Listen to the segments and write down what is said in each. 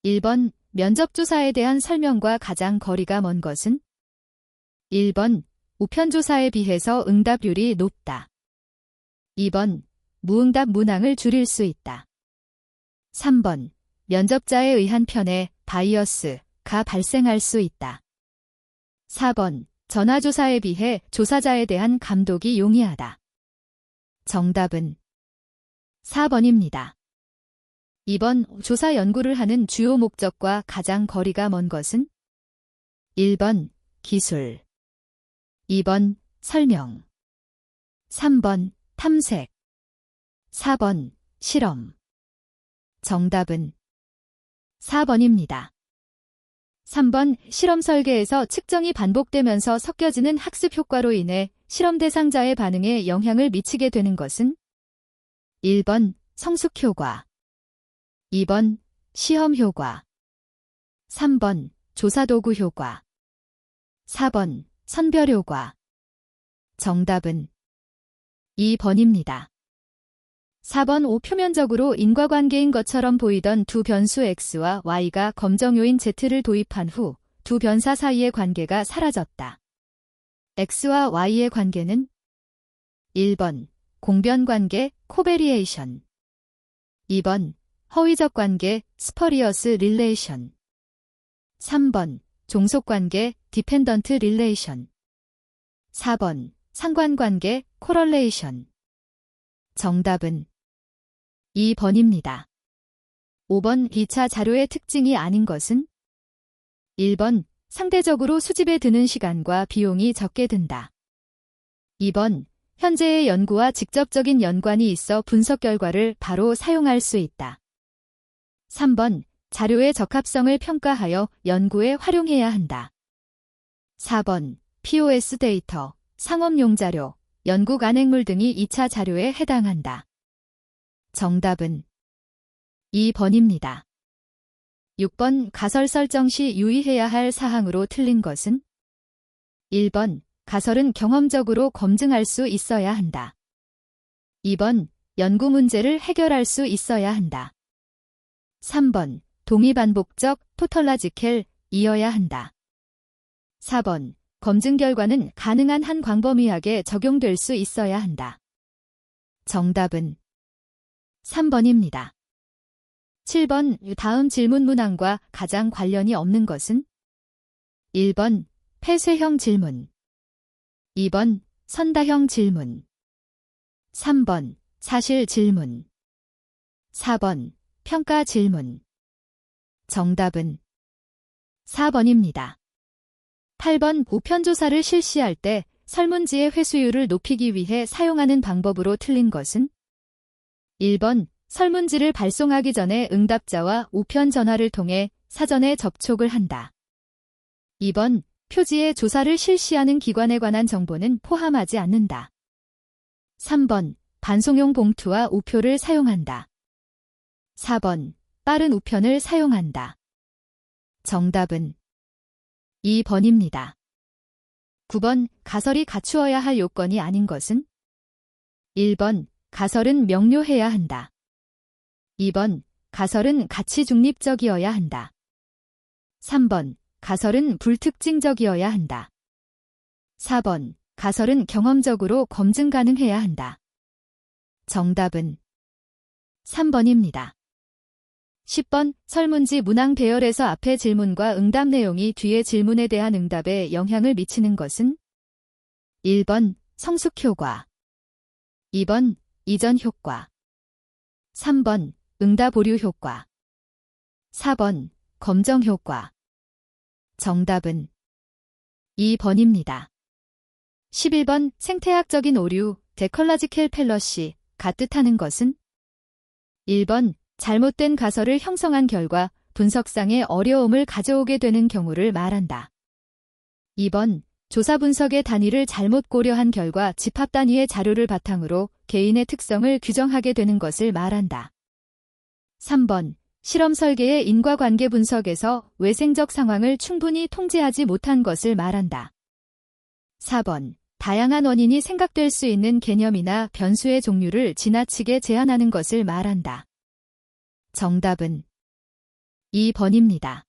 1번 면접조사에 대한 설명과 가장 거리가 먼 것은? 1번 우편조사에 비해서 응답률이 높다. 2번 무응답 문항을 줄일 수 있다. 3번 면접자에 의한 편에 바이어스가 발생할 수 있다. 4번 전화조사에 비해 조사자에 대한 감독이 용이하다. 정답은 4번입니다. 2번 조사 연구를 하는 주요 목적과 가장 거리가 먼 것은? 1번 기술, 2번 설명, 3번 탐색, 4번 실험. 정답은 4번입니다. 3번 실험 설계에서 측정이 반복되면서 섞여지는 학습 효과로 인해 실험 대상자의 반응에 영향을 미치게 되는 것은? 1번 성숙 효과, 2번 시험 효과, 3번 조사도구 효과, 4번 선별 효과. 정답은 2번입니다. 4번 O 표면적으로 인과관계인 것처럼 보이던 두 변수 X와 Y가 검정요인 Z를 도입한 후 두 변사 사이의 관계가 사라졌다. X와 Y의 관계는? 1번 공변관계 코베리에이션, 2번 허위적 관계 스퍼리어스 릴레이션, 3번 종속관계 디펜던트 릴레이션, 4번 상관관계 코럴레이션. 정답은 2번입니다. 5번 2차 자료의 특징이 아닌 것은? 1번 상대적으로 수집에 드는 시간과 비용이 적게 든다. 2번 현재의 연구와 직접적인 연관이 있어 분석 결과를 바로 사용할 수 있다. 3번 자료의 적합성을 평가하여 연구에 활용해야 한다. 4번 POS 데이터, 상업용 자료, 연구 간행물 등이 2차 자료에 해당한다. 정답은 2번입니다. 6번 가설 설정 시 유의해야 할 사항으로 틀린 것은? 1번 가설은 경험적으로 검증할 수 있어야 한다. 2번 연구 문제를 해결할 수 있어야 한다. 3번 동의반복적 토털라지켈이어야 한다. 4번 검증 결과는 가능한 한 광범위하게 적용될 수 있어야 한다. 정답은 3번입니다. 7번 다음 질문 문항과 가장 관련이 없는 것은? 1번 폐쇄형 질문, 2번 선다형 질문, 3번 사실 질문, 4번 평가 질문. 정답은 4번입니다. 8번 우편조사를 실시할 때 설문지의 회수율을 높이기 위해 사용하는 방법으로 틀린 것은? 1번 설문지를 발송하기 전에 응답자와 우편 전화를 통해 사전에 접촉을 한다. 2번 표지에 조사를 실시하는 기관에 관한 정보는 포함하지 않는다. 3번 반송용 봉투와 우표를 사용한다. 4번 빠른 우편을 사용한다. 정답은 2번입니다. 9번 가설이 갖추어야 할 요건이 아닌 것은? 1번 가설은 명료해야 한다. 2번 가설은 가치 중립적이어야 한다. 3번 가설은 불특징적이어야 한다. 4번 가설은 경험적으로 검증 가능해야 한다. 정답은 3번입니다. 10번 설문지 문항 배열에서 앞의 질문과 응답 내용이 뒤의 질문에 대한 응답에 영향을 미치는 것은? 1번 성숙 효과, 2번 이전 효과, 3번 응답 오류 효과, 4번 검정 효과. 정답은 2번입니다. 11번 생태학적인 오류 데컬라지켈 팰러시가 뜻하는 것은? 1번 잘못된 가설을 형성한 결과 분석상의 어려움을 가져오게 되는 경우를 말한다. 2번 조사 분석의 단위를 잘못 고려한 결과 집합 단위의 자료를 바탕으로 개인의 특성을 규정하게 되는 것을 말한다. 3번 실험 설계의 인과관계 분석에서 외생적 상황을 충분히 통제하지 못한 것을 말한다. 4번 다양한 원인이 생각될 수 있는 개념이나 변수의 종류를 지나치게 제한하는 것을 말한다. 정답은 2번입니다.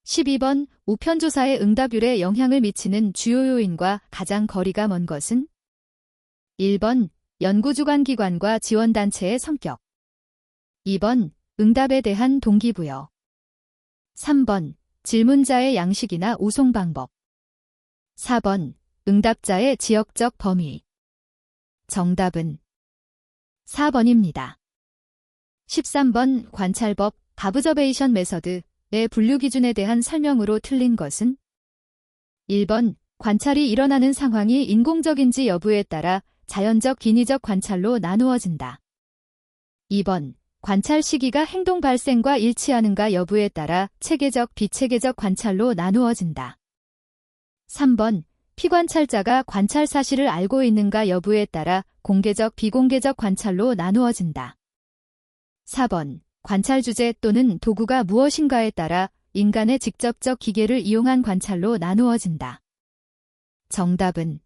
12번 우편조사의 응답률에 영향을 미치는 주요 요인과 가장 거리가 먼 것은? 1번 연구주관기관과 지원단체의 성격. 2번 응답에 대한 동기부여. 3번 질문자의 양식이나 우송 방법. 4번 응답자의 지역적 범위. 정답은 4번입니다. 13번 관찰법 바브저베이션 메서드의 분류 기준에 대한 설명으로 틀린 것은? 1번 관찰이 일어나는 상황이 인공적인지 여부에 따라 자연적 기니적 관찰로 나누어진다. 2번 관찰 시기가 행동 발생과 일치하는가 여부에 따라 체계적 비체계적 관찰로 나누어진다. 3번 피관찰자가 관찰 사실을 알고 있는가 여부에 따라 공개적 비공개적 관찰로 나누어진다. 4번 관찰 주제 또는 도구가 무엇인가에 따라 인간의 직접적 기계를 이용한 관찰로 나누어진다. 정답은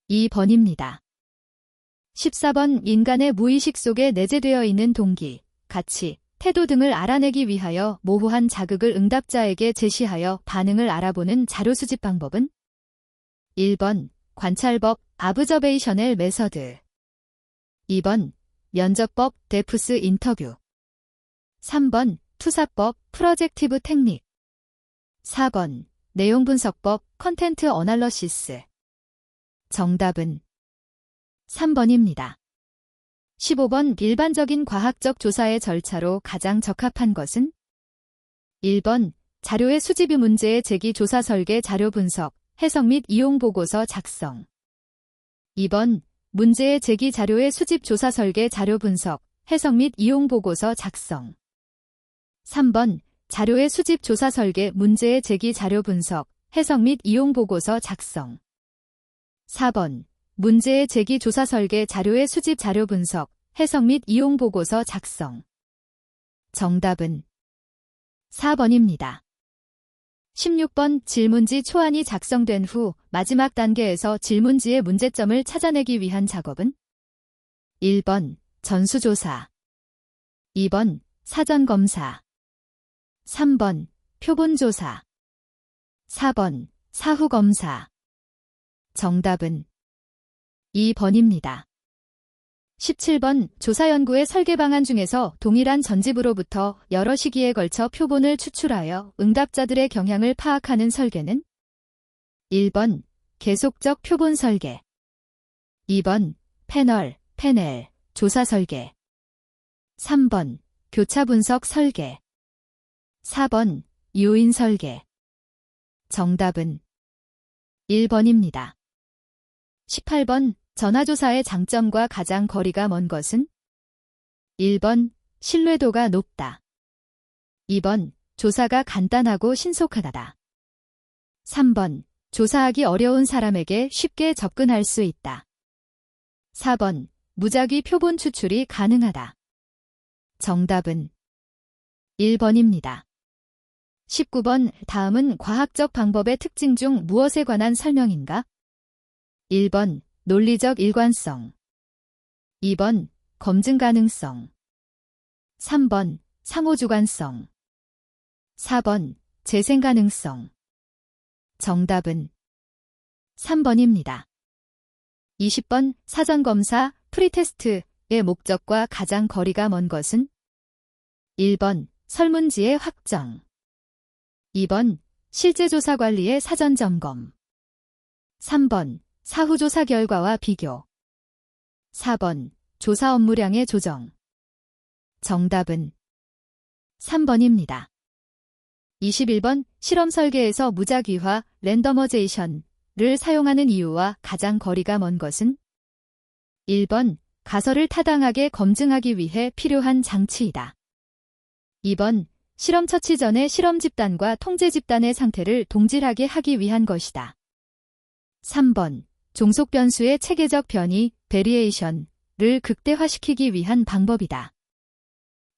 2번입니다. 14번 인간의 무의식 속에 내재되어 있는 동기, 가치, 태도 등을 알아내기 위하여 모호한 자극을 응답자에게 제시하여 반응을 알아보는 자료 수집 방법은? 1번 관찰법 아브저베이셔널 메서드. 2번 면접법 데프스 인터뷰. 3번 투사법 프로젝티브 테크닉. 4번 내용분석법 컨텐트 어널러시스. 정답은 3번입니다. 15번 일반적인 과학적 조사의 절차로 가장 적합한 것은? 1번 자료의 수집이 문제의 제기 조사 설계 자료 분석, 해석 및 이용 보고서 작성. 2번 문제의 제기 자료의 수집 조사 설계 자료 분석, 해석 및 이용 보고서 작성. 3번 자료의 수집 조사 설계 문제의 제기 자료 분석, 해석 및 이용 보고서 작성. 4번 문제의 제기 조사 설계 자료의 수집 자료 분석, 해석 및 이용 보고서 작성. 정답은 4번입니다. 16번 질문지 초안이 작성된 후 마지막 단계에서 질문지의 문제점을 찾아내기 위한 작업은? 1번 전수조사. 2번 사전검사. 3번 표본조사. 4번 사후검사. 정답은 2번입니다. 17번 조사 연구의 설계 방안 중에서 동일한 전집으로부터 여러 시기에 걸쳐 표본을 추출하여 응답자들의 경향을 파악하는 설계는? 1번 계속적 표본 설계. 2번 패널, 조사 설계. 3번 교차 분석 설계. 4번 요인 설계. 정답은 1번입니다. 18번 전화조사의 장점과 가장 거리가 먼 것은? 1번 신뢰도가 높다. 2번 조사가 간단하고 신속하다. 3번 조사하기 어려운 사람에게 쉽게 접근할 수 있다. 4번 무작위 표본 추출이 가능하다. 정답은 1번입니다. 19번 다음은 과학적 방법의 특징 중 무엇에 관한 설명인가? 1번 논리적 일관성. 2번 검증 가능성. 3번 상호주관성. 4번 재생 가능성. 정답은 3번입니다. 20번 사전검사 프리테스트의 목적과 가장 거리가 먼 것은? 1번 설문지의 확정. 2번 실제 조사 관리의 사전 점검. 3번 사후조사 결과와 비교. 4번 조사 업무량의 조정. 정답은 3번입니다. 21번 실험 설계에서 무작위화, 랜더머제이션을 사용하는 이유와 가장 거리가 먼 것은? 1번 가설을 타당하게 검증하기 위해 필요한 장치이다. 2번 실험 처치 전에 실험 집단과 통제 집단의 상태를 동질하게 하기 위한 것이다. 3번 종속 변수의 체계적 변이, 베리에이션을 극대화시키기 위한 방법이다.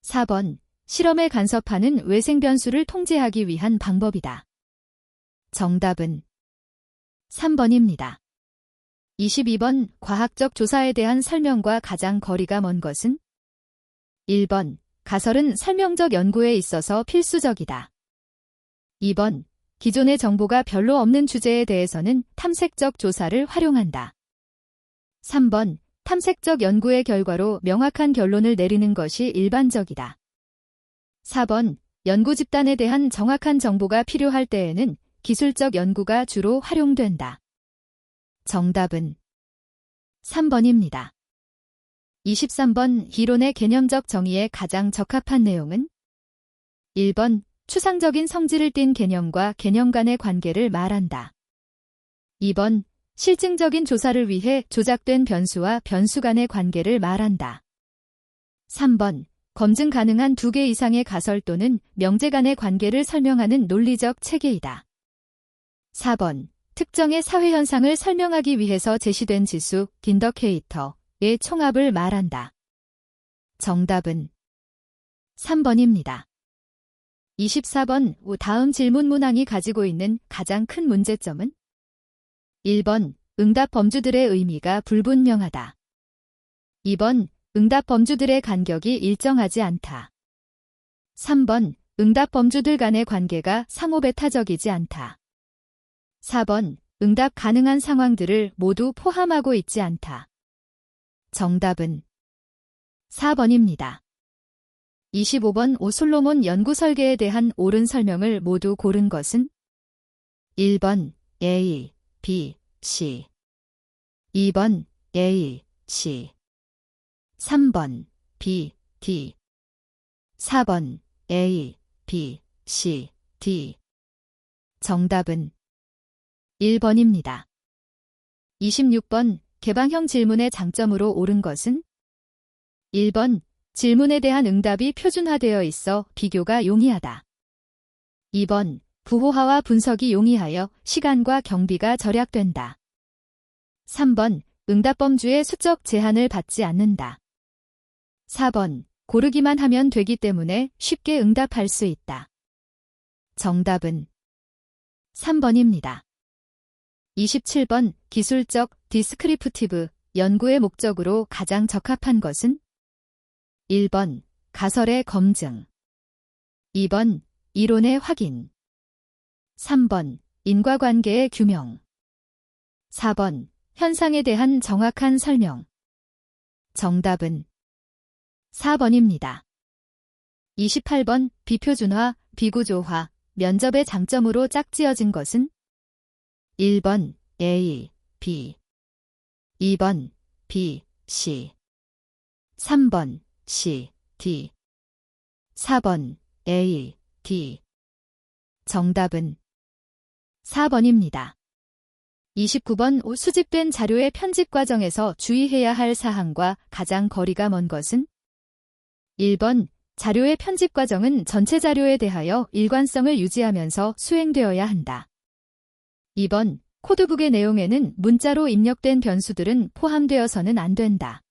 4번 실험에 간섭하는 외생 변수를 통제하기 위한 방법이다. 정답은 3번입니다. 22번 과학적 조사에 대한 설명과 가장 거리가 먼 것은? 1번 가설은 설명적 연구에 있어서 필수적이다. 2번. 기존의 정보가 별로 없는 주제에 대해서는 탐색적 조사를 활용한다. 3번. 탐색적 연구의 결과로 명확한 결론을 내리는 것이 일반적이다. 4번. 연구 집단에 대한 정확한 정보가 필요할 때에는 기술적 연구가 주로 활용된다. 정답은 3번입니다. 23번. 이론의 개념적 정의에 가장 적합한 내용은 1번. 추상적인 성질을 띤 개념과 개념 간의 관계를 말한다. 2번. 실증적인 조사를 위해 조작된 변수와 변수 간의 관계를 말한다. 3번. 검증 가능한 2개 이상의 가설 또는 명제 간의 관계를 설명하는 논리적 체계이다. 4번. 특정의 사회현상을 설명하기 위해서 제시된 지수, 인더케이터의 총합을 말한다. 정답은 3번입니다. 24번. 다음 질문 문항이 가지고 있는 가장 큰 문제점은 1번. 응답 범주들의 의미가 불분명하다. 2번. 응답 범주들의 간격이 일정하지 않다. 3번. 응답 범주들 간의 관계가 상호배타적이지 않다. 4번. 응답 가능한 상황들을 모두 포함하고 있지 않다. 정답은 4번입니다. 25번. 솔로몬 연구 설계에 대한 옳은 설명을 모두 고른 것은 1번 A, B, C 2번 A, C 3번 B, D 4번 A, B, C, D 정답은 1번입니다. 26번. 개방형 질문의 장점으로 옳은 것은 1번. 질문에 대한 응답이 표준화되어 있어 비교가 용이하다. 2번. 부호화와 분석이 용이하여 시간과 경비가 절약된다. 3번. 응답 범주의 수적 제한을 받지 않는다. 4번. 고르기만 하면 되기 때문에 쉽게 응답할 수 있다. 정답은 3번입니다. 27번. 기술적, 디스크리프티브 연구의 목적으로 가장 적합한 것은 1번. 가설의 검증 2번. 이론의 확인 3번. 인과관계의 규명 4번. 현상에 대한 정확한 설명 정답은 4번입니다. 28번. 비표준화, 비구조화, 면접의 장점으로 짝지어진 것은 1번 A, B 2번 B, C 3번 C, D 4번 A, D 정답은 4번입니다. 29번. 수집된 자료의 편집 과정에서 주의해야 할 사항과 가장 거리가 먼 것은 1번. 자료의 편집 과정은 전체 자료에 대하여 일관성을 유지하면서 수행되어야 한다. 2번. 코드북의 내용에는 문자로 입력된 변수들은 포함되어서는 안 된다.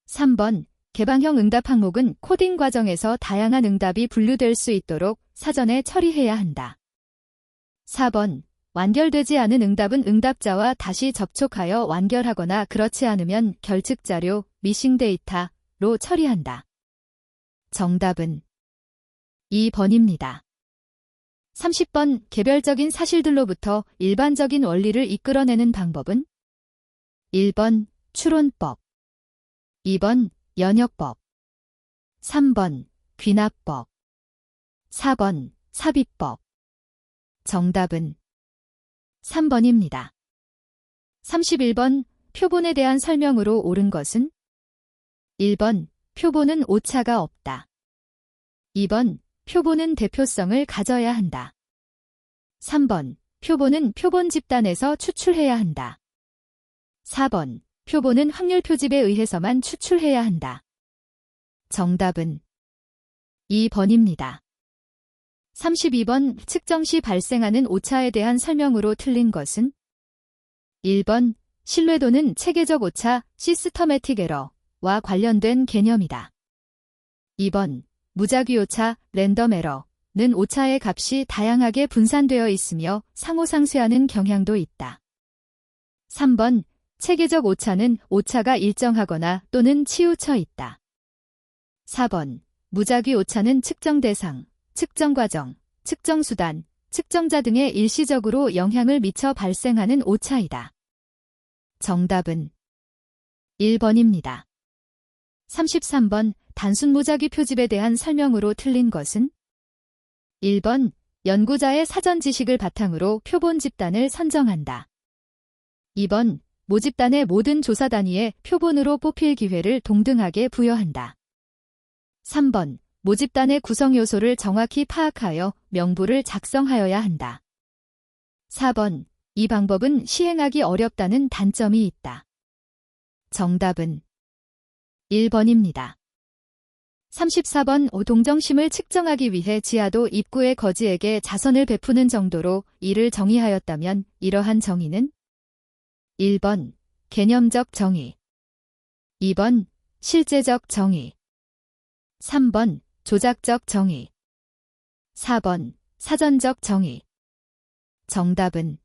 3번. 개방형 응답 항목은 코딩 과정에서 다양한 응답이 분류될 수 있도록 사전에 처리해야 한다. 4번. 완결되지 않은 응답은 응답자와 다시 접촉하여 완결하거나 그렇지 않으면 결측 자료, 미싱 데이터로 처리한다. 정답은 2번입니다. 30번. 개별적인 사실들로부터 일반적인 원리를 이끌어내는 방법은 1번. 추론법 2번. 연역법 3번. 귀납법 4번. 삽입법 정답은 3번입니다. 31번. 표본에 대한 설명으로 옳은 것은 1번. 표본은 오차가 없다. 2번. 표본은 대표성을 가져야 한다. 3번. 표본은 표본 집단에서 추출해야 한다. 4번. 표본은 확률 표집에 의해서만 추출해야 한다. 정답은 2번입니다. 32번. 측정 시 발생하는 오차에 대한 설명으로 틀린 것은 1번. 신뢰도는 체계적 오차, 시스터매틱 에러와 관련된 개념이다. 2번. 무작위 오차, 랜덤 에러는 오차의 값이 다양하게 분산되어 있으며 상호상쇄하는 경향도 있다. 3번. 체계적 오차는 오차가 일정하거나 또는 치우쳐 있다. 4번. 무작위 오차는 측정 대상, 측정 과정, 측정 수단, 측정자 등에 일시적으로 영향을 미쳐 발생하는 오차이다. 정답은 1번입니다. 33번 단순 무작위 표집에 대한 설명으로 틀린 것은 1번 연구자의 사전 지식을 바탕으로 표본 집단을 선정한다. 2번 모집단의 모든 조사 단위에 표본으로 뽑힐 기회를 동등하게 부여한다. 3번 모집단의 구성 요소를 정확히 파악하여 명부를 작성하여야 한다. 4번 이 방법은 시행하기 어렵다는 단점이 있다. 정답은 1번입니다. 34번 동정심을 측정하기 위해 지하도 입구의 거지에게 자선을 베푸는 정도로 이를 정의하였다면 이러한 정의는 1번 개념적 정의, 2번 실제적 정의, 3번 조작적 정의, 4번 사전적 정의. 정답은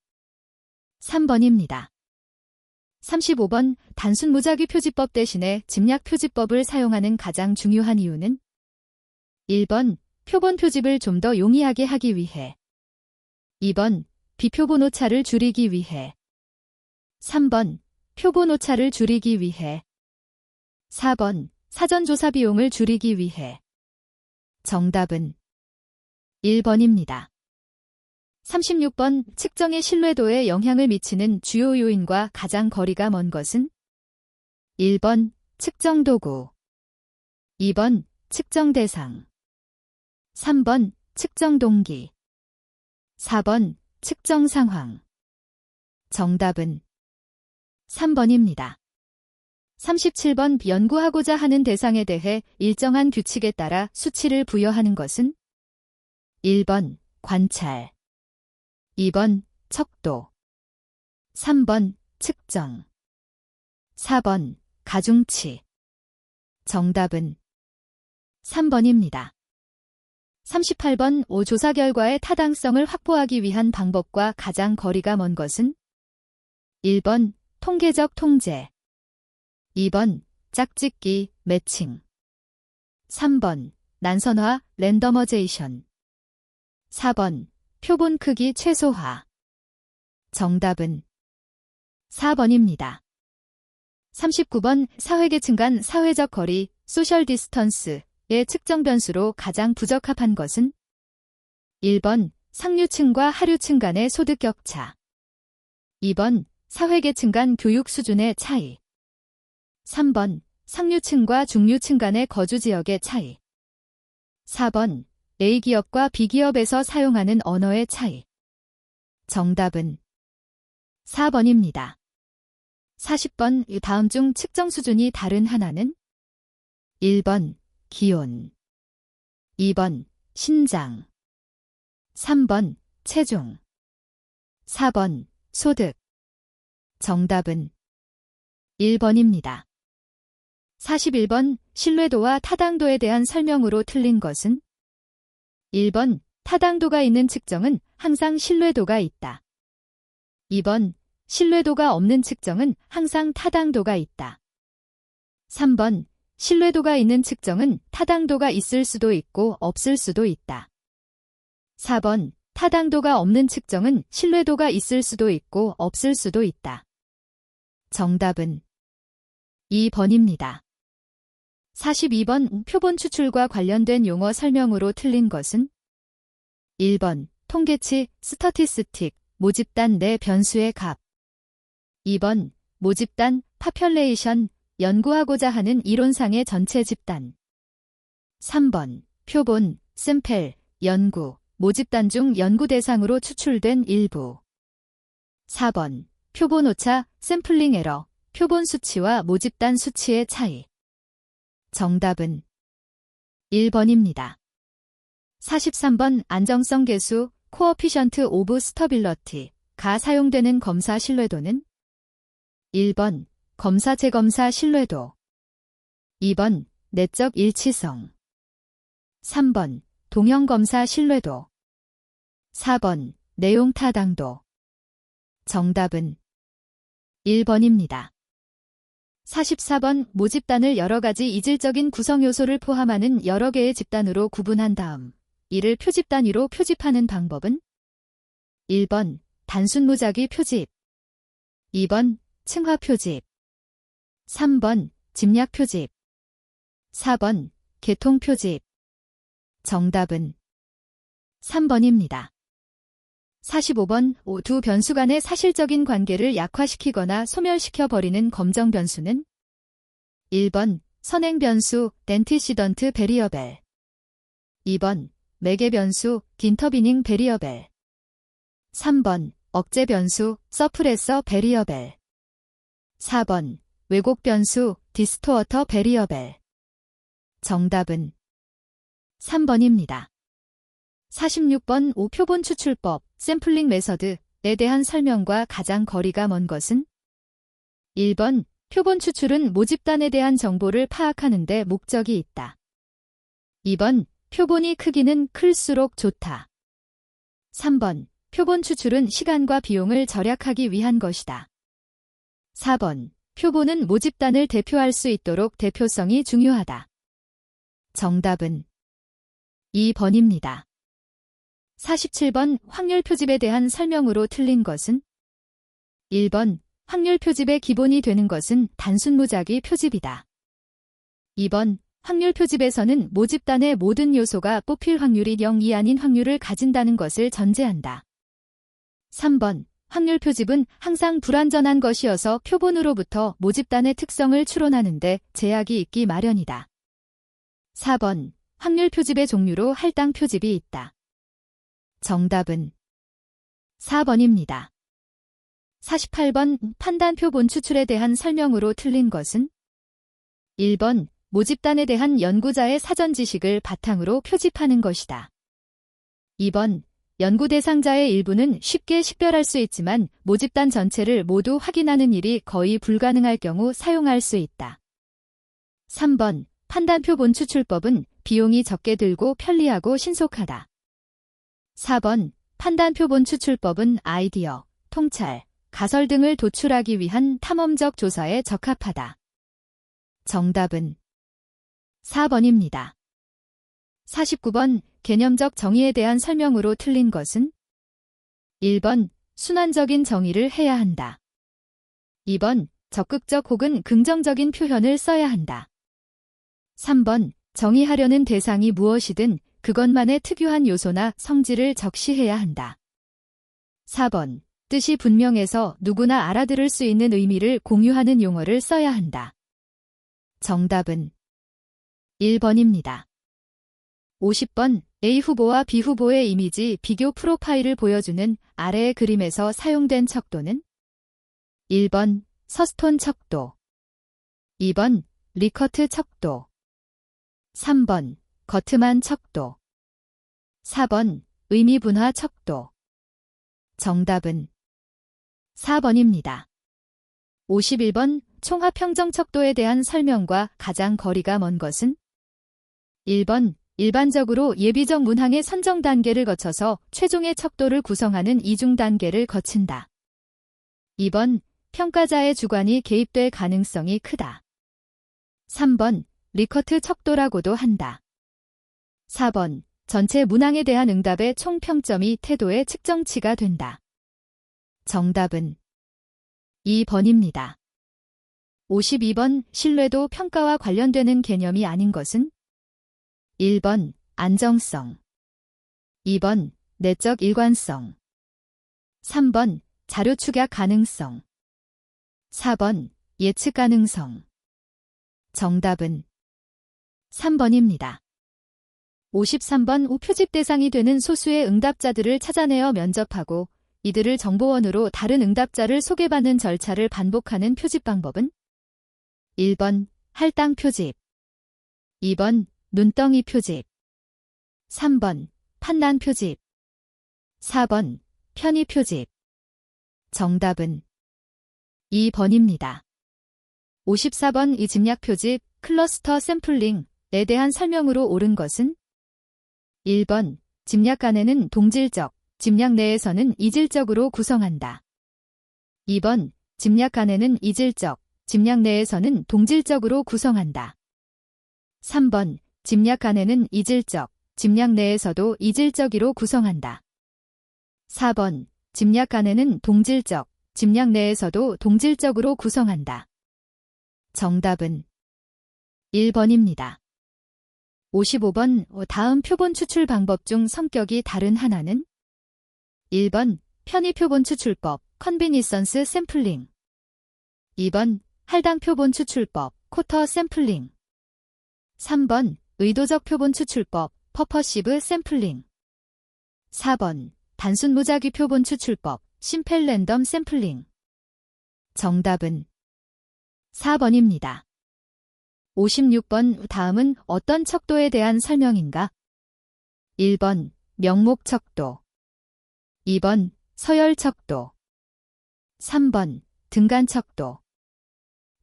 3번입니다. 35번 단순 무작위 표지법 대신에 집약 표지법을 사용하는 가장 중요한 이유는 1번 표본 표집을 좀 더 용이하게 하기 위해, 2번 비표본 오차를 줄이기 위해, 3번 표본 오차를 줄이기 위해, 4번 사전조사 비용을 줄이기 위해. 정답은 1번입니다. 36번 측정의 신뢰도에 영향을 미치는 주요 요인과 가장 거리가 먼 것은 1번 측정 도구, 2번 측정 대상, 3번 측정 동기, 4번 측정 상황. 정답은 3번입니다. 37번 연구하고자 하는 대상에 대해 일정한 규칙에 따라 수치를 부여하는 것은 1번 관찰, 2번 척도, 3번 측정, 4번 가중치. 정답은 3번입니다. 38번 조사 결과의 타당성을 확보하기 위한 방법과 가장 거리가 먼 것은 1번 통계적 통제, 2번 짝짓기 매칭, 3번 난선화 랜더머제이션, 4번 표본 크기 최소화. 정답은 4번입니다. 39번 사회계층 간 사회적 거리 소셜 디스턴스의 측정 변수로 가장 부적합한 것은 1번 상류층과 하류층 간의 소득 격차, 2번 사회계층 간 교육 수준의 차이, 3번 상류층과 중류층 간의 거주 지역의 차이, 4번 A기업과 B기업에서 사용하는 언어의 차이. 정답은 4번입니다. 40번 다음 중 측정 수준이 다른 하나는 1번 기온, 2번 신장, 3번 체중, 4번 소득. 정답은 1번입니다. 41번 신뢰도와 타당도에 대한 설명으로 틀린 것은 1번 타당도가 있는 측정은 항상 신뢰도가 있다. 2번 신뢰도가 없는 측정은 항상 타당도가 있다. 3번 신뢰도가 있는 측정은 타당도가 있을 수도 있고 없을 수도 있다. 4번 타당도가 없는 측정은 신뢰도가 있을 수도 있고 없을 수도 있다. 정답은 2번입니다. 42번 표본 추출과 관련된 용어 설명으로 틀린 것은 1번 통계치 스터티스틱 모집단 내 변수의 값, 2번 모집단 파퓰레이션 연구하고자 하는 이론상의 전체 집단, 3번 표본 샘플 연구 모집단 중 연구 대상으로 추출된 일부, 4번 표본 오차 샘플링 에러 표본 수치와 모집단 수치의 차이. 정답은 1번입니다. 43번 안정성 계수 코어피션트 오브 스터빌러티가 사용되는 검사 신뢰도는 1번 검사 재검사 신뢰도, 2번 내적 일치성, 3번 동형 검사 신뢰도, 4번 내용 타당도. 정답은 1번입니다. 44번 모집단을 여러 가지 이질적인 구성 요소를 포함하는 여러 개의 집단으로 구분한 다음 이를 표집 단위로 표집하는 방법은 1번 단순 무작위 표집 2번 층화 표집 3번 집약 표집 4번 계통 표집 정답은 3번입니다. 45번 두 변수 간의 사실적인 관계를 약화시키거나 소멸시켜 버리는 검정 변수는 1번 선행 변수 덴티시던트 베리어벨 2번 매개 변수 인터비닝 베리어벨 3번 억제 변수 서프레서 베리어벨 4번 왜곡 변수 디스토어터 베리어벨 정답은 3번입니다. 46번 표본 추출법 샘플링 메서드에 대한 설명과 가장 거리가 먼 것은 1번 표본 추출은 모집단에 대한 정보를 파악하는 데 목적이 있다. 2번 표본이 크기는 클수록 좋다. 3번 표본 추출은 시간과 비용을 절약하기 위한 것이다. 4번 표본은 모집단을 대표할 수 있도록 대표성이 중요하다. 정답은 2번입니다. 47번 확률 표집에 대한 설명으로 틀린 것은 1번 확률 표집의 기본이 되는 것은 단순 무작위 표집이다. 2번 확률 표집에서는 모집단의 모든 요소가 뽑힐 확률이 0이 아닌 확률을 가진다는 것을 전제한다. 3번 확률 표집은 항상 불완전한 것이어서 표본으로부터 모집단의 특성을 추론하는 데 제약이 있기 마련이다. 4번 확률 표집의 종류로 할당 표집이 있다. 정답은 4번입니다. 48번 판단 표본 추출에 대한 설명으로 틀린 것은 1번 모집단에 대한 연구자의 사전 지식을 바탕으로 표집하는 것이다. 2번 연구 대상자의 일부는 쉽게 식별할 수 있지만 모집단 전체를 모두 확인하는 일이 거의 불가능할 경우 사용할 수 있다. 3번 판단 표본 추출법은 비용이 적게 들고 편리하고 신속하다. 4번 판단 표본 추출법은 아이디어, 통찰, 가설 등을 도출하기 위한 탐험적 조사에 적합하다. 정답은 4번입니다. 49번 개념적 정의에 대한 설명으로 틀린 것은 1번 순환적인 정의를 해야 한다. 2번 적극적 혹은 긍정적인 표현을 써야 한다. 3번 정의하려는 대상이 무엇이든 그것만의 특유한 요소나 성질을 적시해야 한다. 4번 뜻이 분명해서 누구나 알아들을 수 있는 의미를 공유하는 용어를 써야 한다. 정답은 1번입니다. 50번 A 후보와 B 후보의 이미지 비교 프로파일을 보여주는 아래의 그림에서 사용된 척도는 1번 서스톤 척도 2번 리커트 척도 3번 거트만 척도 4번 의미분화 척도 정답은 4번입니다. 51번 총합평정 척도에 대한 설명과 가장 거리가 먼 것은 1번 일반적으로 예비적 문항의 선정 단계를 거쳐서 최종의 척도를 구성하는 이중 단계를 거친다. 2번 평가자의 주관이 개입될 가능성이 크다. 3번 리커트 척도라고도 한다. 4번 전체 문항에 대한 응답의 총평점이 태도의 측정치가 된다. 정답은 2번입니다. 52번 신뢰도 평가와 관련되는 개념이 아닌 것은 1번 안정성 2번 내적 일관성 3번 자료 축약 가능성 4번 예측 가능성 정답은 3번입니다. 53번 표집 대상이 되는 소수의 응답자들을 찾아내어 면접하고 이들을 정보원으로 다른 응답자를 소개받는 절차를 반복하는 표집 방법은 1번 할당 표집 2번 눈덩이 표집 3번 판단 표집 4번 편의 표집 정답은 2번입니다. 54번 이 집약 표집 클러스터 샘플링에 대한 설명으로 옳은 것은 1번 집약 간에는 동질적, 집약 내에서는 이질적으로 구성한다. 2번 집약 간에는 이질적, 집약 내에서는 동질적으로 구성한다. 3번, 집약 안에는 이질적, 집약 내에서도 이질적이로 구성한다. 4번, 집약 안에는 동질적, 집약 내에서도 동질적으로 구성한다. 정답은 1번입니다. 55번, 다음 표본 추출 방법 중 성격이 다른 하나는? 1번, 편의 표본 추출법, 컨비니선스 샘플링. 2번, 할당 표본 추출법, 쿼터 샘플링. 3번, 의도적 표본 추출법, 퍼퍼시브 샘플링. 4번, 단순 무작위 표본 추출법, 심펠 랜덤 샘플링. 정답은 4번입니다. 56번, 다음은 어떤 척도에 대한 설명인가? 1번, 명목 척도. 2번, 서열 척도. 3번, 등간 척도.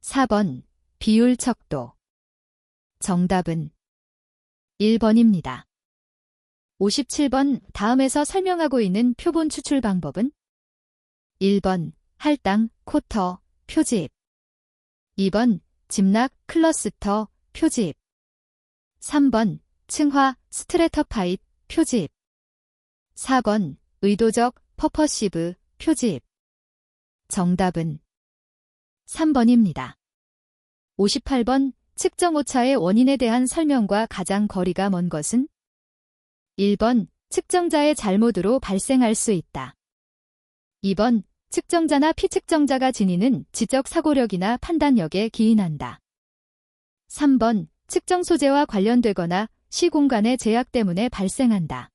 4번, 비율 척도. 정답은 1번입니다. 57번, 다음에서 설명하고 있는 표본 추출 방법은? 1번, 할당, 쿼터, 표집. 2번, 집락, 클러스터, 표집. 3번, 층화, 스트래터파잇, 표집. 4번, 의도적, 퍼퍼시브, 표집. 정답은 3번입니다. 58번, 측정 오차의 원인에 대한 설명과 가장 거리가 먼 것은? 1번, 측정자의 잘못으로 발생할 수 있다. 2번, 측정자나 피측정자가 지니는 지적 사고력이나 판단력에 기인한다. 3번, 측정 소재와 관련되거나 시공간의 제약 때문에 발생한다.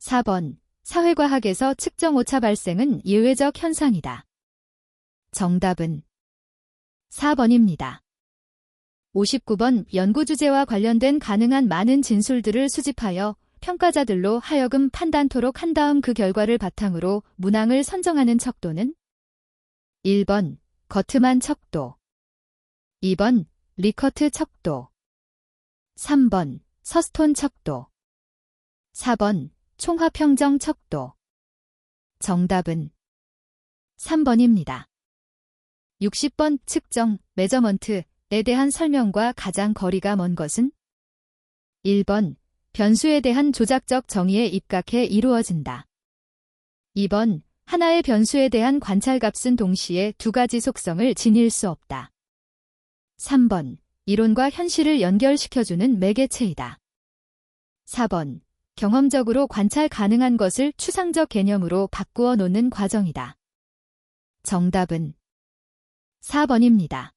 4번, 사회과학에서 측정 오차 발생은 예외적 현상이다. 정답은 4번입니다. 59번, 연구 주제와 관련된 가능한 많은 진술들을 수집하여 평가자들로 하여금 판단토록 한 다음 그 결과를 바탕으로 문항을 선정하는 척도는? 1번, 거트만 척도. 2번, 리커트 척도. 3번, 서스톤 척도. 4번, 총합평정 척도. 정답은 3번입니다. 60번, 측정, 메저먼트에 대한 설명과 가장 거리가 먼 것은? 1번, 변수에 대한 조작적 정의에 입각해 이루어진다. 2번, 하나의 변수에 대한 관찰값은 동시에 두 가지 속성을 지닐 수 없다. 3번, 이론과 현실을 연결시켜주는 매개체이다. 4번, 경험적으로 관찰 가능한 것을 추상적 개념으로 바꾸어 놓는 과정이다. 정답은 4번입니다.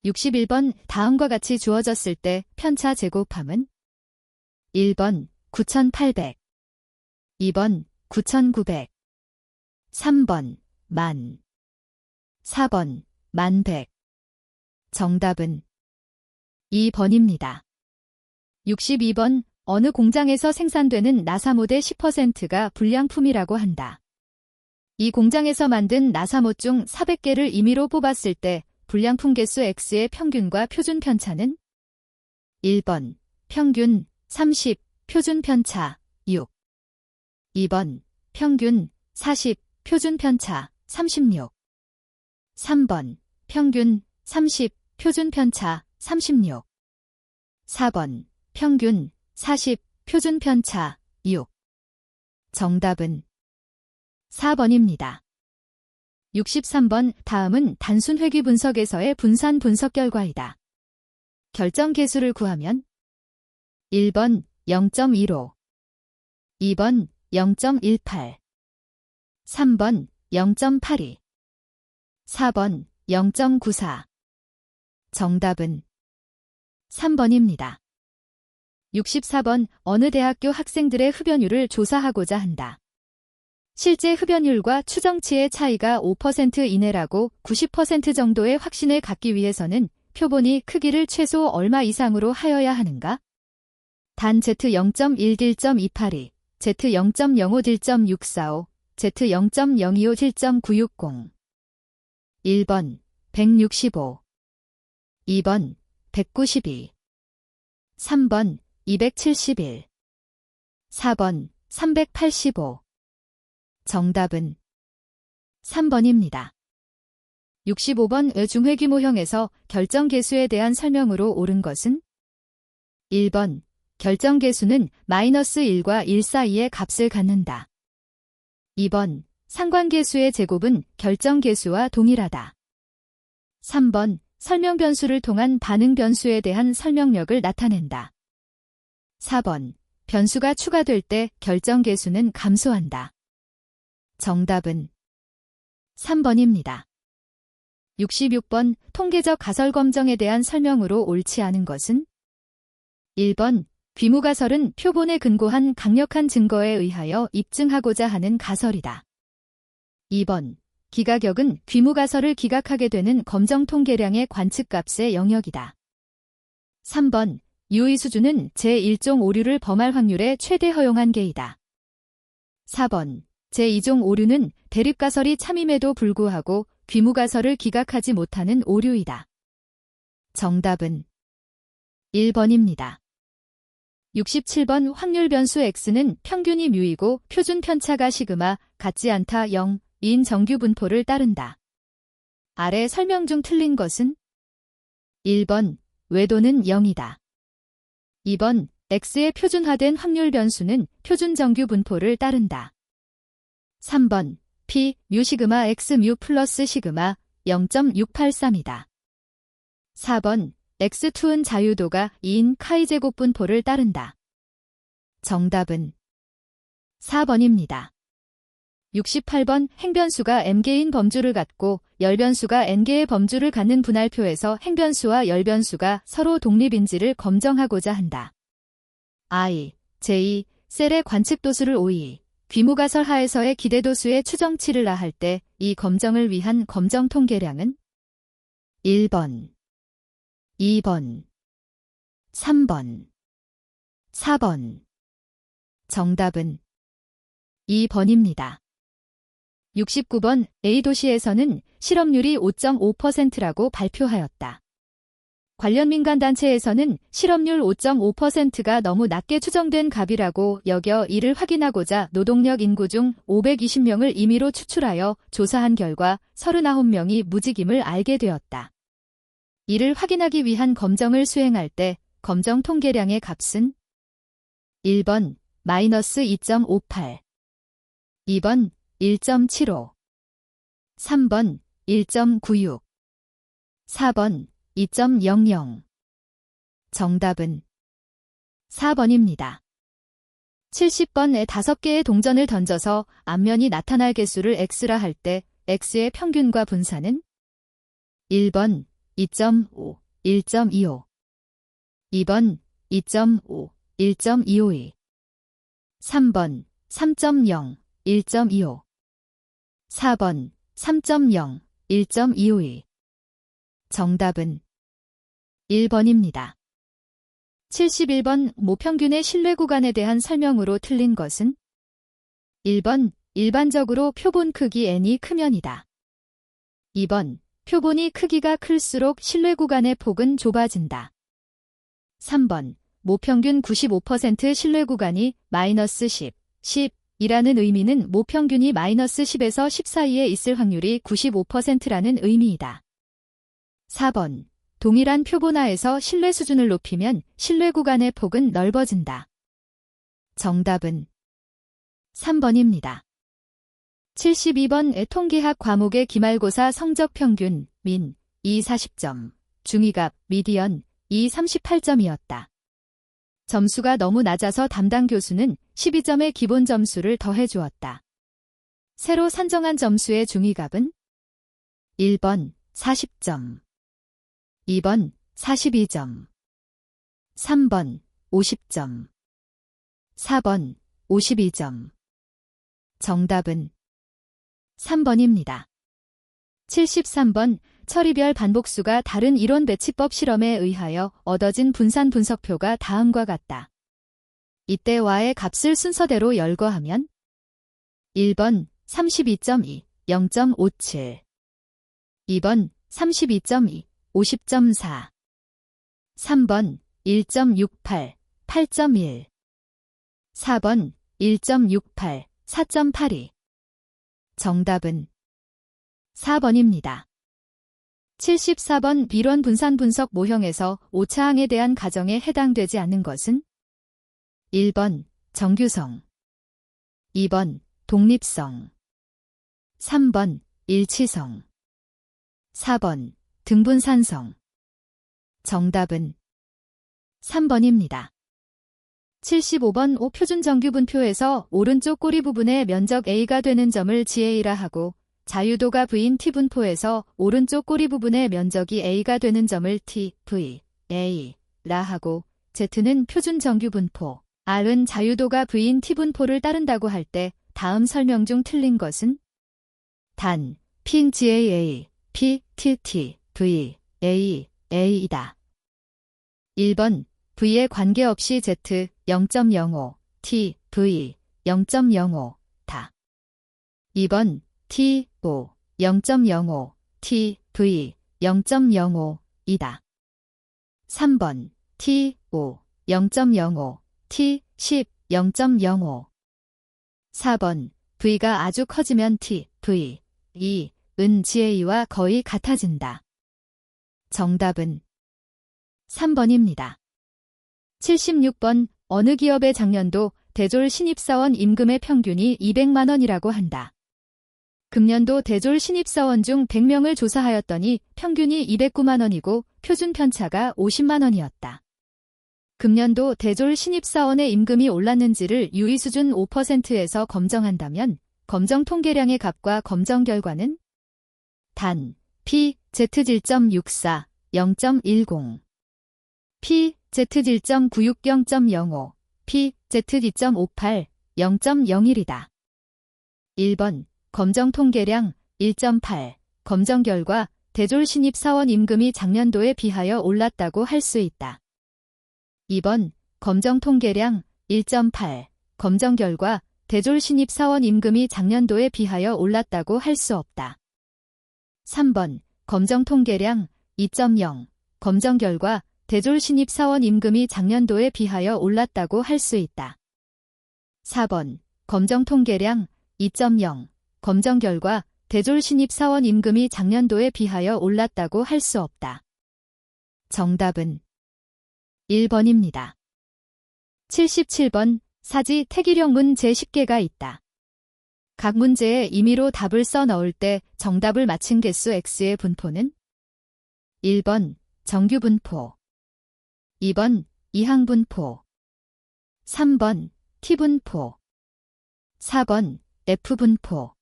61번, 다음과 같이 주어졌을 때 편차 제곱함은? 1번, 9800. 2번, 9900. 3번, 만. 4번, 1100. 정답은 2번입니다. 62번, 어느 공장에서 생산되는 나사못의 10%가 불량품이라고 한다. 이 공장에서 만든 나사못 중 400개를 임의로 뽑았을 때 불량품 개수 X의 평균과 표준 편차는? 1번, 평균 30, 표준 편차 6. 2번, 평균 40, 표준 편차 36. 3번, 평균 30, 표준 편차 36. 4번, 평균 40, 표준 편차 6. 정답은 4번입니다. 63번, 다음은 단순 회귀 분석에서의 분산 분석 결과이다. 결정 계수를 구하면? 1번 0.15, 2번 0.18, 3번 0.82, 4번 0.94. 정답은 3번입니다. 64번, 어느 대학교 학생들의 흡연율을 조사하고자 한다. 실제 흡연율과 추정치의 차이가 5% 이내라고 90% 정도의 확신을 갖기 위해서는 표본이 크기를 최소 얼마 이상으로 하여야 하는가? 단 Z0.11.282, Z0.05딜.645, Z0.025딜.960. 1번 165, 2번 192, 3번 271, 4번 385. 정답은 3번입니다. 65번 중회규모형에서 결정계수에 대한 설명으로 옳은 것은 1번 결정계수는 -1과 1 사이의 값을 갖는다. 2번 상관계수의 제곱은 결정계수와 동일하다. 3번 설명변수를 통한 반응변수에 대한 설명력을 나타낸다. 4번 변수가 추가될 때 결정계수는 감소한다. 정답은 3번입니다. 66번 통계적 가설검정에 대한 설명으로 옳지 않은 것은 1번 귀무가설은 표본에 근거한 강력한 증거에 의하여 입증하고자 하는 가설이다. 2번 기가격은 귀무가설을 기각하게 되는 검정통계량의 관측값의 영역이다. 3번 유의 수준은 제1종 오류를 범할 확률의 최대 허용한 계이다. 4번 제2종 오류는 대립가설이 참임에도 불구하고 귀무가설을 기각하지 못하는 오류이다. 정답은 1번입니다. 67번 확률변수 x는 평균이 뮤이고 표준 편차가 시그마 같지 않다 0인 정규 분포를 따른다. 아래 설명 중 틀린 것은 1번 외도는 0이다. 2번 x의 표준화된 확률변수는 표준 정규 분포를 따른다. 3번 p 뮤 시그마 x 뮤 플러스 시그마 0.683이다. 4번 x2은 자유도가 2인 카이 제곱 분포를 따른다. 정답은 4번입니다. 68번 행변수가 m개인 범주를 갖고 열변수가 n개의 범주를 갖는 분할표에서 행변수와 열변수가 서로 독립인지를 검정하고자 한다. I, J, 셀의 관측도수를 5이 귀무가설 하에서의 기대도수의 추정치를 할 때 이 검정을 위한 검정 통계량은 1번, 2번, 3번, 4번. 정답은 2번입니다. 69번 A도시에서는 실업률이 5.5%라고 발표하였다. 관련 민간단체에서는 실업률 5.5%가 너무 낮게 추정된 값이라고 여겨 이를 확인하고자 노동력 인구 중 520명을 임의로 추출하여 조사한 결과 39명이 무직임을 알게 되었다. 이를 확인하기 위한 검정을 수행할 때 검정 통계량의 값은 1번 -2.58, 2번 1.75, 3번 1.96, 4번 2.00. 정답은 4번입니다. 70번에 5개의 동전을 던져서 앞면이 나타날 개수를 x라 할 때 x의 평균과 분산은 1번 2.5, 1.25, 2번 2.5, 1.252, 3번 3.0, 1.25, 4번 3.0, 1.252. 정답은 1번입니다. 71번 모평균의 신뢰 구간에 대한 설명으로 틀린 것은 1번 일반적으로 표본 크기 n이 크면이다. 2번 표본이 크기가 클수록 신뢰 구간의 폭은 좁아진다. 3번 모평균 95% 신뢰 구간이 -10, 10이라는 의미는 모평균이 -10에서 10 사이에 있을 확률이 95%라는 의미이다. 4번 동일한 표본하에서 신뢰 수준을 높이면 신뢰 구간의 폭은 넓어진다. 정답은 3번입니다. 72번 통계학 과목의 기말고사 성적 평균 민 2 40점, 중위값 미디언 2 38점이었다. 점수가 너무 낮아서 담당 교수는 12점의 기본 점수를 더해 주었다. 새로 산정한 점수의 중위값은 1번 40점, 2번 42점, 3번 50점, 4번 52점. 정답은 3번입니다. 73번 처리별 반복수가 다른 이론 배치법 실험에 의하여 얻어진 분산 분석표가 다음과 같다. 이때 y의 값을 순서대로 열거하면 1번 32.2, 0.57, 2번 32.2, 50.4, 3번 1.68, 8.1, 4번 1.68, 4.82. 정답은 4번입니다. 74번 비론 분산 분석 모형에서 오차항에 대한 가정에 해당되지 않는 것은 1번 정규성, 2번 독립성, 3번 일치성, 4번 등분산성. 정답은 3번입니다. 75번 5 표준 정규분표에서 오른쪽 꼬리 부분의 면적 A가 되는 점을 GA라 하고 자유도가 V인 T분포에서 오른쪽 꼬리 부분의 면적이 A가 되는 점을 T, V, A라 하고 Z는 표준 정규분포, R은 자유도가 V인 T분포를 따른다고 할 때 다음 설명 중 틀린 것은 단, P인 GAA, P, T, T, V, A, A이다. 1번 V에 관계없이 Z 0.05, T, V 0.05 다. 2번 T, O 0.05, T, V 0.05 이다. 3번 T, O 0.05, T, 10 0.05. 4번 V가 아주 커지면 T, V, E, 은 GA와 거의 같아진다. 정답은 3번입니다. 76번 어느 기업의 작년도 대졸 신입사원 임금의 평균이 200만 원이라고 한다. 금년도 대졸 신입사원 중 100명을 조사하였더니 평균이 209만 원이고 표준 편차가 50만 원이었다. 금년도 대졸 신입사원의 임금이 올랐는지를 유의수준 5%에서 검정한다면 검정 통계량의 값과 검정 결과는 단, P, Z1.64, 0.10, P, Z1.96, 0.05, P, Z2.58, 0.01이다. 1번, 검정 통계량 1.8, 검정 결과 대졸 신입사원 임금이 작년도에 비하여 올랐다고 할 수 있다. 2번, 검정 통계량 1.8, 검정 결과 대졸 신입사원 임금이 작년도에 비하여 올랐다고 할 수 없다. 3번, 검정 통계량 2.0, 검정 결과 대졸 신입사원 임금이 작년도에 비하여 올랐다고 할 수 있다. 4번, 검정 통계량 2.0, 검정 결과 대졸 신입사원 임금이 작년도에 비하여 올랐다고 할 수 없다. 정답은 1번입니다. 77번 사지 태기령문 제10개가 있다. 각 문제에 임의로 답을 써 넣을 때 정답을 맞힌 개수 X의 분포는 1번 정규분포, 2번 이항분포, 3번 T분포, 4번 F분포.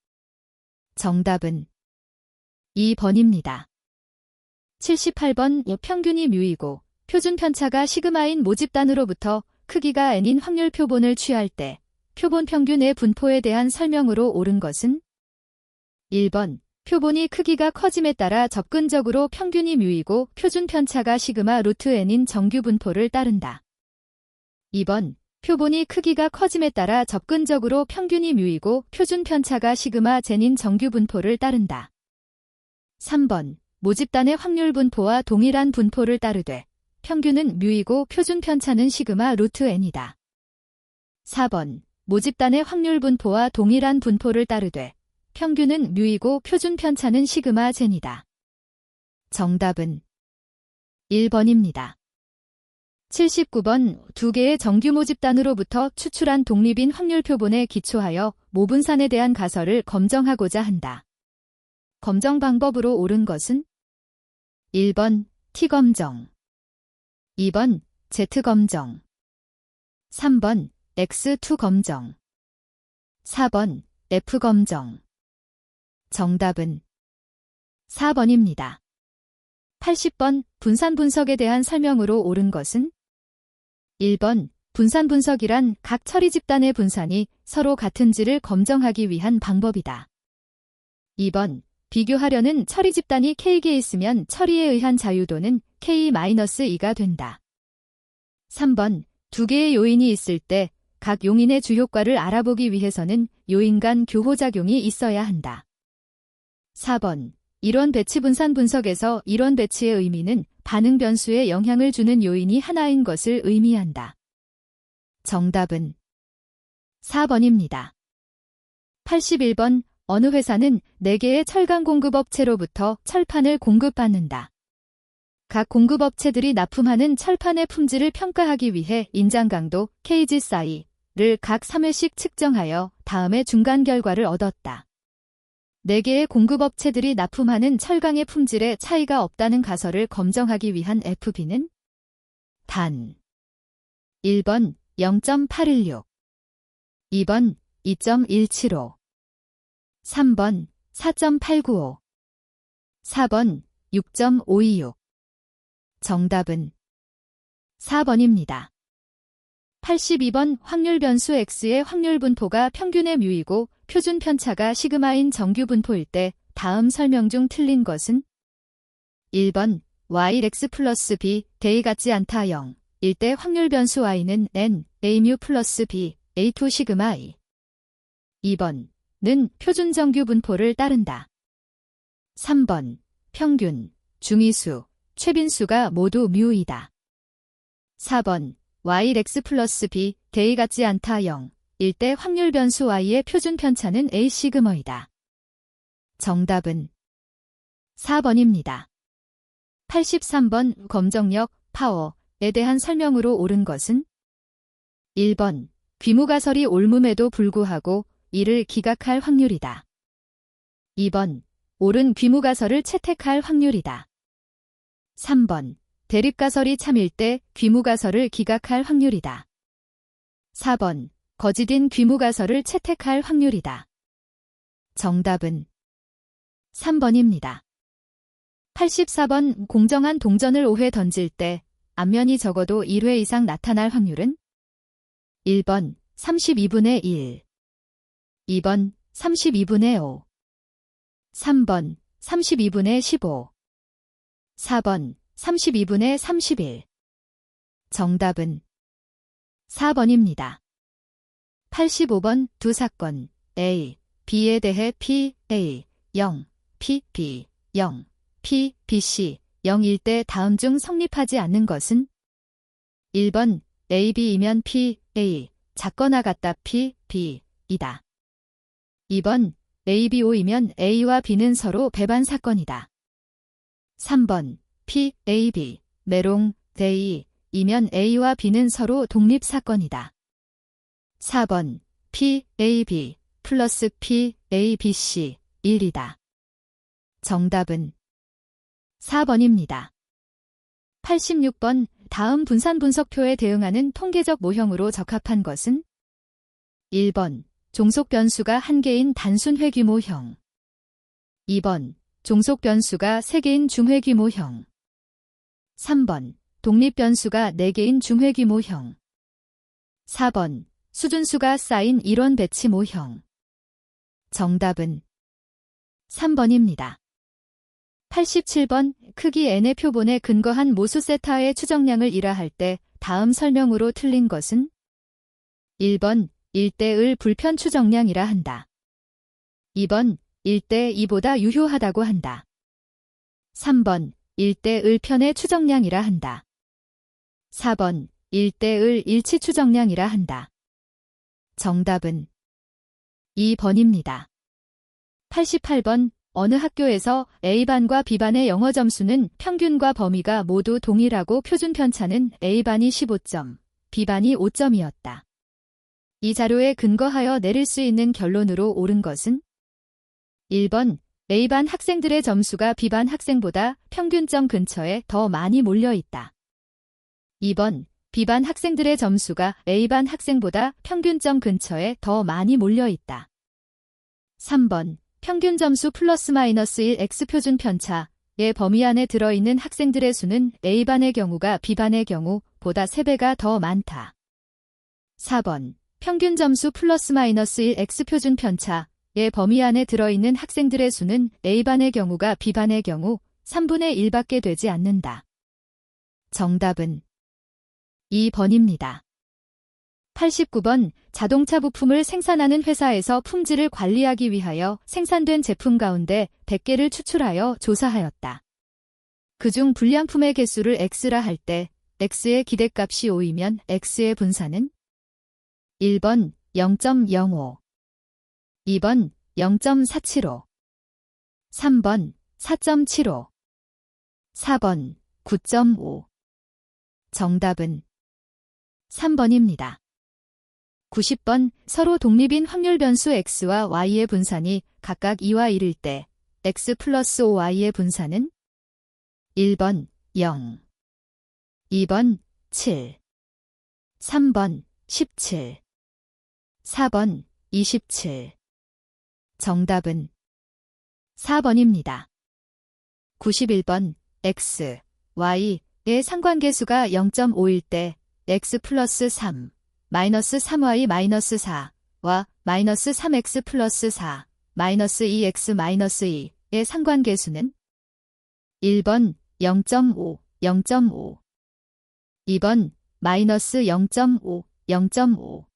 정답은 2번입니다. 78번 평균이 뮤이고 표준 편차가 시그마인 모집단으로부터 크기가 n인 확률 표본을 취할 때 표본 평균의 분포에 대한 설명으로 옳은 것은 1번 표본이 크기가 커짐에 따라 접근적으로 평균이 뮤이고 표준 편차가 시그마 루트 n인 정규 분포를 따른다. 2번 표본이 크기가 커짐에 따라 접근적으로 평균이 뮤이고 표준 편차가 시그마 제닌 정규 분포를 따른다. 3번 모집단의 확률 분포와 동일한 분포를 따르되 평균은 뮤이고 표준 편차는 시그마 루트 n이다. 4번 모집단의 확률 분포와 동일한 분포를 따르되 평균은 뮤이고 표준 편차는 시그마 제니다. 정답은 1번입니다. 79번 두 개의 정규 모집단으로부터 추출한 독립인 확률 표본에 기초하여 모분산에 대한 가설을 검정하고자 한다. 검정 방법으로 옳은 것은 1번 T검정, 2번 Z검정, 3번 X2검정, 4번 F검정. 정답은 4번입니다. 80번 분산 분석에 대한 설명으로 옳은 것은 1번 분산 분석이란 각 처리 집단의 분산이 서로 같은지를 검정하기 위한 방법이다. 2번 비교하려는 처리 집단이 K개 있으면 처리에 의한 자유도는 K-2가 된다. 3번 두 개의 요인이 있을 때 각 용인의 주효과를 알아보기 위해서는 요인 간 교호작용이 있어야 한다. 4번 이론 배치 분산 분석에서 이론 배치의 의미는 반응 변수에 영향을 주는 요인이 하나인 것을 의미한다. 정답은 4번입니다. 81번 어느 회사는 4개의 철강 공급업체로부터 철판을 공급받는다. 각 공급업체들이 납품하는 철판의 품질을 평가하기 위해 인장 강도 KGSI를 각 3회씩 측정하여 다음의 중간 결과를 얻었다. 4개의 공급업체들이 납품하는 철강의 품질에 차이가 없다는 가설을 검증하기 위한 FB는 단 1번 0.816, 2번 2.175, 3번 4.895, 4번 6.526. 정답은 4번입니다. 82번 확률 변수 X의 확률 분포가 평균의 뮤이고 표준 편차가 시그마인 정규 분포일 때 다음 설명 중 틀린 것은 1번 yx 플러스 b 대이 같지 않다 0 일 때 확률 변수 y는 n a뮤 플러스 b a2 시그마 i. 2번는 표준 정규 분포를 따른다. 3번 평균, 중위수, 최빈수가 모두 뮤이다. 4번 yx 플러스 b 대이 같지 않다 0 일 때 확률 변수 y의 표준 편차는 a 시그머이다. 정답은 4번입니다. 83번 검정력, 파워에 대한 설명으로 옳은 것은 1번 귀무가설이 옳음에도 불구하고 이를 기각할 확률이다. 2번 옳은 귀무가설을 채택할 확률이다. 3번 대립가설이 참일 때 귀무가설을 기각할 확률이다. 4번 거짓인 귀무가설을 채택할 확률이다. 정답은 3번입니다. 84번 공정한 동전을 5회 던질 때 앞면이 적어도 1회 이상 나타날 확률은 1번 32분의 1, 2번 32분의 5, 3번 32분의 15, 4번 32분의 31. 정답은 4번입니다. 85번 두 사건 A, B에 대해 P, A, 0, P, B, 0, P, B, C, 0일 때 다음 중 성립하지 않는 것은 1번 A, B이면 P, A, 작거나 같다 P, B, 이다. 2번 A, B, O이면 A와 B는 서로 배반 사건이다. 3번 P, A, B, 메롱, 데이, 이면 A와 B는 서로 독립 사건이다. 4번 P, A, B, 플러스 P, A, B, C, 1이다. 정답은 4번입니다. 86번 다음 분산 분석표에 대응하는 통계적 모형으로 적합한 것은 1번 종속 변수가 1개인 단순 회귀모형, 2번 종속 변수가 3개인 중회귀모형, 3번 독립 변수가 4개인 중회귀모형, 4번 수준수가 쌓인 일원 배치 모형. 정답은 3번입니다. 87번 크기 n의 표본에 근거한 모수 세타의 추정량을 이라할 때 다음 설명으로 틀린 것은 1번 1대1 불편 추정량이라 한다. 2번 1대2보다 유효하다고 한다. 3번 1대1 편의 추정량이라 한다. 4번 1대1 일치 추정량이라 한다. 정답은 2번입니다. 88번 어느 학교에서 A반과 B반의 영어 점수는 평균과 범위가 모두 동일하고 표준 편차는 A반이 15점, B반이 5점이었다. 이 자료에 근거하여 내릴 수 있는 결론으로 옳은 것은 1번 A반 학생들의 점수가 B반 학생보다 평균점 근처에 더 많이 몰려 있다. 2번 B반 학생들의 점수가 A반 학생보다 평균점 근처에 더 많이 몰려 있다. 3번 평균 점수 플러스 마이너스 1 X 표준 편차의 범위 안에 들어있는 학생들의 수는 A반의 경우가 B반의 경우보다 3배가 더 많다. 4번 평균 점수 플러스 마이너스 1 X 표준 편차의 범위 안에 들어있는 학생들의 수는 A반의 경우가 B반의 경우 3분의 1밖에 되지 않는다. 정답은 2번입니다. 89번 자동차 부품을 생산하는 회사에서 품질을 관리하기 위하여 생산된 제품 가운데 100개를 추출하여 조사하였다. 그중 불량품의 개수를 X라 할 때 X의 기대값이 5이면 X의 분산은 1번 0.05, 2번 0.475, 3번 4.75, 4번 9.5. 정답은 3번입니다. 90번 서로 독립인 확률 변수 x와 y의 분산이 각각 2와 1일 때 x 플러스 5y의 분산은 1번 0, 2번 7, 3번 17, 4번 27. 정답은 4번입니다. 91번 x, y의 상관계수가 0.5일 때 x 플러스 3, 마이너스 3y 마이너스 4와 마이너스 3x 플러스 4, 마이너스 2x 마이너스 2의 상관계수는 1번 0.5, 0.5, 2번 마이너스 0.5, 0.5,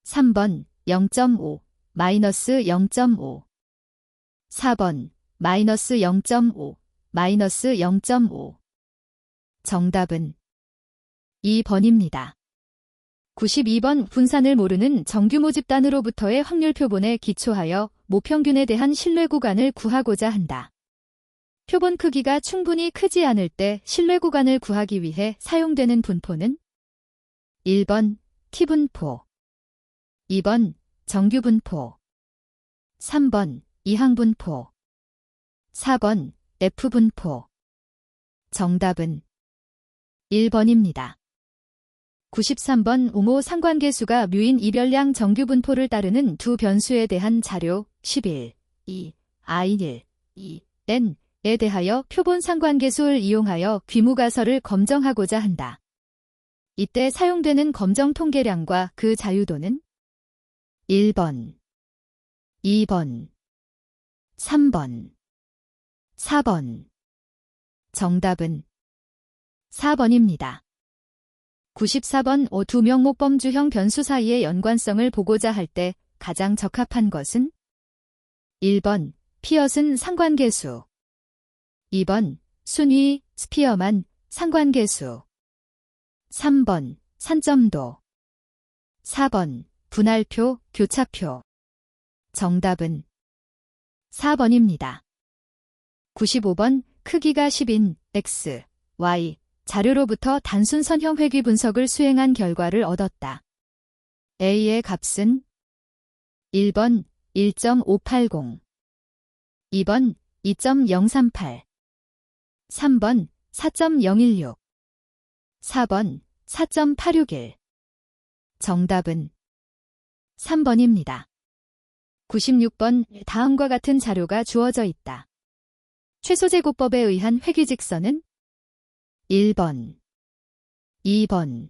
3번 0.5, 마이너스 0.5, 4번 마이너스 0.5, 마이너스 0.5. 정답은 2번입니다. 92번 분산을 모르는 정규모 집단으로부터의 확률 표본에 기초하여 모평균에 대한 신뢰 구간을 구하고자 한다. 표본 크기가 충분히 크지 않을 때 신뢰 구간을 구하기 위해 사용되는 분포는 1번 T분포, 2번 정규분포, 3번 이항분포, 4번 F분포. 정답은 1번입니다. 93번 우모 상관계수가 뮤인 이별량 정규분포를 따르는 두 변수에 대한 자료 11, 2, I1, 2, N에 대하여 표본 상관계수를 이용하여 귀무가설을 검정하고자 한다. 이때 사용되는 검정 통계량과 그 자유도는 1번, 2번, 3번, 4번. 정답은 4번입니다. 94번 두 명목범주형 변수 사이의 연관성을 보고자 할 때 가장 적합한 것은 1번 피어슨 상관계수, 2번 순위 스피어만 상관계수, 3번 산점도, 4번 분할표 교차표. 정답은 4번입니다. 95번 크기가 10인 x, y 자료로부터 단순 선형 회귀 분석을 수행한 결과를 얻었다. A의 값은 1번 1.580, 2번 2.038, 3번 4.016, 4번 4.861. 정답은 3번입니다. 96번 다음과 같은 자료가 주어져 있다. 최소제곱법에 의한 회귀직선은 1번, 2번,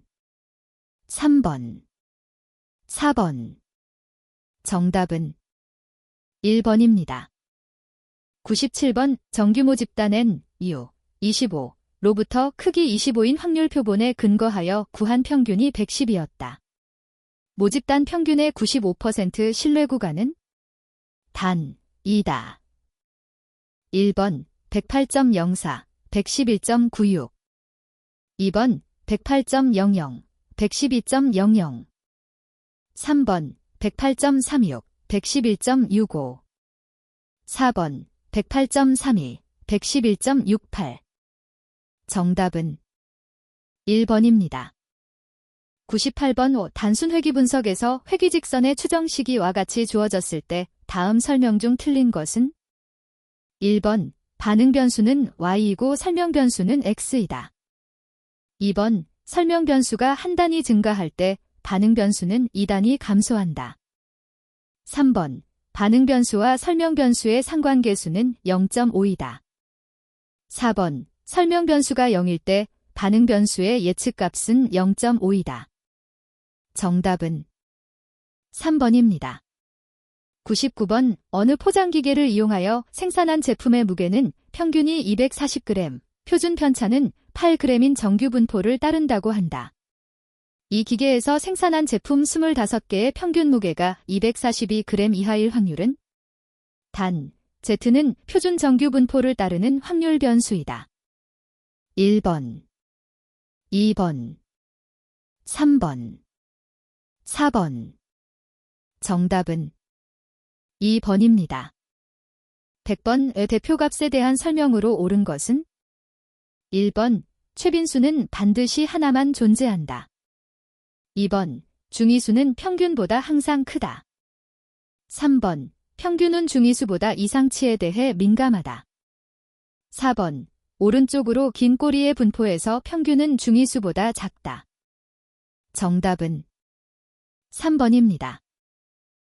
3번, 4번. 정답은 1번입니다. 97번 정규모 집단 N, U, 25로부터 크기 25인 확률 표본에 근거하여 구한 평균이 110이었다. 모집단 평균의 95% 신뢰 구간은 단 2다. 1번 108.04, 111.96, 2번 108.00, 112.00, 3번 108.36, 111.65, 4번 108.32, 111.68. 정답은 1번입니다. 98번 단순 회귀 분석에서 회귀직선의 추정 시기와 같이 주어졌을 때 다음 설명 중 틀린 것은 1번 반응 변수는 y이고 설명 변수는 x이다. 2번 설명 변수가 한 단위 증가할 때 반응 변수는 2단위 감소한다. 3번 반응 변수와 설명 변수의 상관계수는 0.5이다. 4번 설명 변수가 0일 때 반응 변수의 예측값은 0.5이다. 정답은 3번입니다. 99번 어느 포장기계를 이용하여 생산한 제품의 무게는 평균이 240g, 표준 편차는 8g인 정규분포를 따른다고 한다. 이 기계에서 생산한 제품 25개의 평균 무게가 242g 이하일 확률은 단 Z는 표준 정규분포를 따르는 확률 변수이다. 1번, 2번, 3번, 4번. 정답은 2번입니다. 100번의 대표값에 대한 설명으로 옳은 것은 1번, 최빈수는 반드시 하나만 존재한다. 2번, 중위수는 평균보다 항상 크다. 3번, 평균은 중위수보다 이상치에 대해 민감하다. 4번, 오른쪽으로 긴 꼬리의 분포에서 평균은 중위수보다 작다. 정답은 3번입니다.